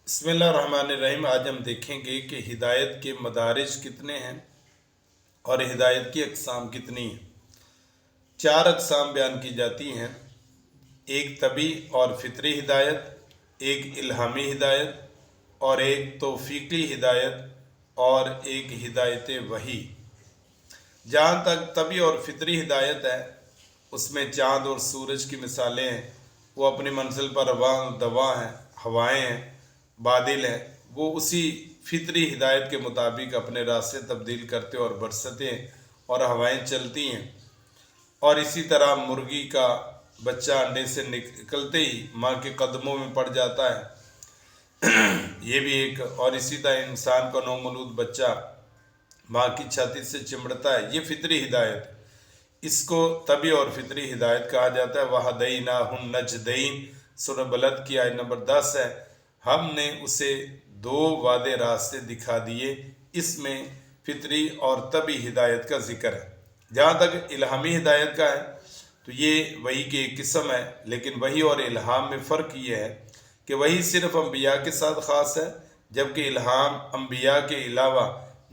بسم اللہ الرحمن الرحیم۔ آج ہم دیکھیں گے کہ ہدایت کے مدارج کتنے ہیں اور ہدایت کی اقسام کتنی ہیں۔ 4 اقسام بیان کی جاتی ہیں: ایک طبعی اور فطری ہدایت، ایک الہامی ہدایت، اور ایک توفیقی ہدایت، اور ایک ہدایت وحی۔ جہاں تک طبعی اور فطری ہدایت ہے، اس میں چاند اور سورج کی مثالیں ہیں، وہ اپنی منزل پر رواں دواں ہیں، ہوائیں ہیں، بادل ہیں، وہ اسی فطری ہدایت کے مطابق اپنے راستے تبدیل کرتے اور برستے ہیں اور ہوائیں چلتی ہیں۔ اور اسی طرح مرغی کا بچہ انڈے سے نکلتے ہی ماں کے قدموں میں پڑ جاتا ہے، یہ بھی ایک۔ اور اسی طرح انسان کا نومولود بچہ ماں کی چھاتی سے چمڑتا ہے، یہ فطری ہدایت۔ اس کو طبعی اور فطری ہدایت کہا جاتا ہے۔ وَهَدَيْنَاهُ النَّجْدَيْنِ سورہ بلد کی آیت نمبر 10 ہے۔ ہم نے اسے 2 واضح راستے دکھا دیے۔ اس میں فطری اور طبعی ہدایت کا ذکر ہے۔ جہاں تک الہامی ہدایت کا ہے تو یہ وحی کی ایک قسم ہے، لیکن وحی اور الہام میں فرق یہ ہے کہ وحی صرف انبیاء کے ساتھ خاص ہے، جبکہ الہام انبیاء کے علاوہ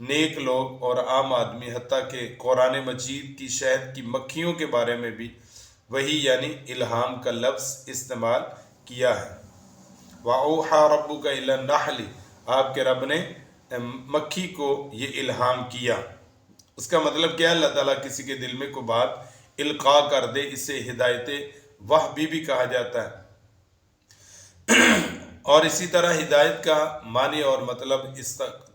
نیک لوگ اور عام آدمی، حتیٰ کہ قرآن مجید کی شہد کی مکھیوں کے بارے میں بھی وحی یعنی الہام کا لفظ استعمال کیا ہے۔ وَأَوْحَىٰ رَبُّكَ إِلَى النَّحْلِ، آپ کے رب نے مکھی کو یہ الہام کیا۔ اس کا مطلب کیا ہے؟ اللہ تعالیٰ کسی کے دل میں کوئی بات القاء کر دے، اسے ہدایت وحی بھی کہا جاتا ہے۔ اور اسی طرح ہدایت کا معنی اور مطلب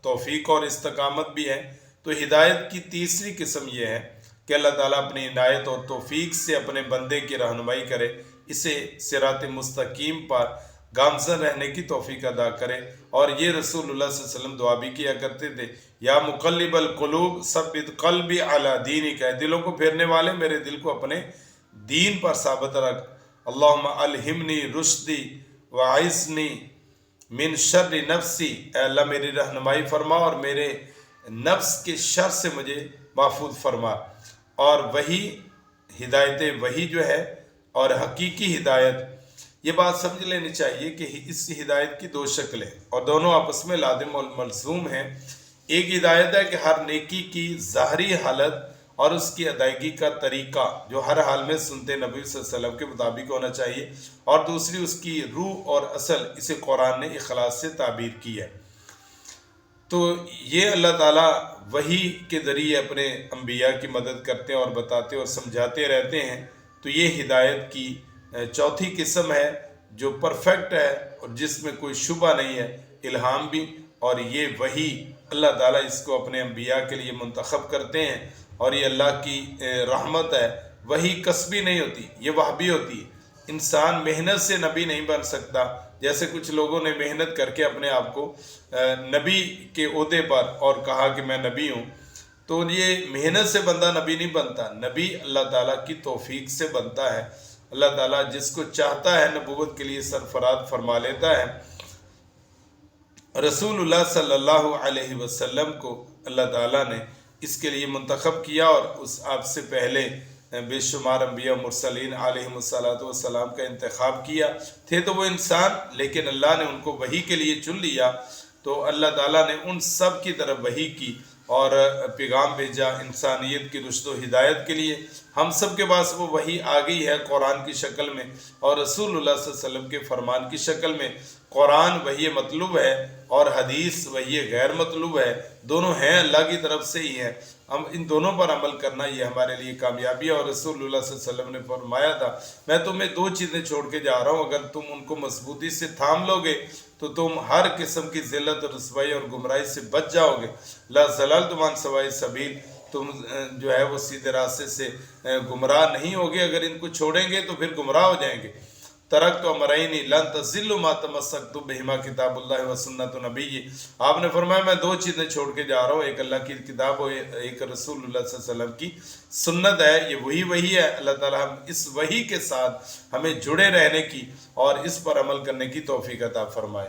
توفیق اور استقامت بھی ہے۔ تو ہدایت کی تیسری قسم یہ ہے کہ اللہ تعالیٰ اپنی عنایت اور توفیق سے اپنے بندے کی رہنمائی کرے، اسے صراط مستقیم پر گامزن رہنے کی توفیق عطا کرے۔ اور یہ رسول اللہ صلی اللہ علیہ وسلم دعا بھی کیا کرتے تھے: یا مقلب القلوب ثبت قلبی علی دینک، دلوں کو پھیرنے والے میرے دل کو اپنے دین پر ثابت رکھ۔ اللہم الہمنی رشدی وعصمنی من شر نفسی، اے اللہ میری رہنمائی فرما اور میرے نفس کے شر سے مجھے محفوظ فرما۔ اور وہی ہدایت وحی جو ہے اور حقیقی ہدایت، یہ بات سمجھ لینی چاہیے کہ اس ہدایت کی 2 شکلیں اور دونوں آپس میں لازم اور ملزوم ہیں۔ ایک ہدایت ہے کہ ہر نیکی کی ظاہری حالت اور اس کی ادائیگی کا طریقہ جو ہر حال میں سنت نبی صلی اللہ علیہ وسلم کے مطابق ہونا چاہیے، اور دوسری اس کی روح اور اصل، اسے قرآن نے اخلاص سے تعبیر کی ہے۔ تو یہ اللہ تعالیٰ وحی کے ذریعے اپنے انبیاء کی مدد کرتے اور بتاتے اور سمجھاتے رہتے ہیں۔ تو یہ ہدایت کی چوتھی قسم ہے جو پرفیکٹ ہے اور جس میں کوئی شبہ نہیں ہے، الہام بھی۔ اور یہ وحی اللہ تعالیٰ اس کو اپنے انبیاء کے لیے منتخب کرتے ہیں، اور یہ اللہ کی رحمت ہے۔ وحی کسبی نہیں ہوتی، یہ وحبی ہوتی ہے۔ انسان محنت سے نبی نہیں بن سکتا، جیسے کچھ لوگوں نے محنت کر کے اپنے آپ کو نبی کے عہدے پر اور کہا کہ میں نبی ہوں، تو یہ محنت سے بندہ نبی نہیں بنتا۔ نبی اللہ تعالیٰ کی توفیق سے بنتا ہے۔ اللہ تعالیٰ جس کو چاہتا ہے نبوت کے لیے سرفراز فرما لیتا ہے۔ رسول اللہ صلی اللہ علیہ وسلم کو اللہ تعالیٰ نے اس کے لیے منتخب کیا، اور آپ سے پہلے بے شمار انبیاء مرسلین علیہم السلام کا انتخاب کیا تھے، تو وہ انسان، لیکن اللہ نے ان کو وحی کے لیے چن لیا۔ تو اللہ تعالیٰ نے ان سب کی طرف وحی کی اور پیغام بھیجا انسانیت کی رشد و ہدایت کے لیے۔ ہم سب کے پاس وہ وحی آ گئی ہے قرآن کی شکل میں اور رسول اللہ صلی اللہ علیہ وسلم کے فرمان کی شکل میں۔ قرآن وحی مطلوب ہے اور حدیث وحی غیر مطلوب ہے، دونوں ہیں اللہ کی طرف سے ہی ہیں۔ ہم ان دونوں پر عمل کرنا یہ ہمارے لیے کامیابی ہے۔ اور رسول اللہ صلی اللہ علیہ وسلم نے فرمایا تھا: میں تمہیں 2 چیزیں چھوڑ کے جا رہا ہوں، اگر تم ان کو مضبوطی سے تھام لو گے تو تم ہر قسم کی ذلت اور رسوائی اور گمراہی سے بچ جاؤ گے۔ لا ضللتم عن سواء السبیل، تم جو ہے وہ سیدھے راستے سے گمراہ نہیں ہوگے۔ اگر ان کو چھوڑیں گے تو پھر گمراہ ہو جائیں گے۔ ترکت امرین لن تضلوا ما تمسکتم بہما کتاب اللہ و سنت نبی، آپ نے فرمایا میں 2 چیزیں چھوڑ کے جا رہا ہوں، ایک اللہ کی کتاب اور ایک رسول اللہ صلی اللہ علیہ وسلم کی سنت ہے۔ یہ وہی ہے۔ اللہ تعالیٰ ہم اس وحی کے ساتھ ہمیں جڑے رہنے کی اور اس پر عمل کرنے کی توفیق عطا فرمائے۔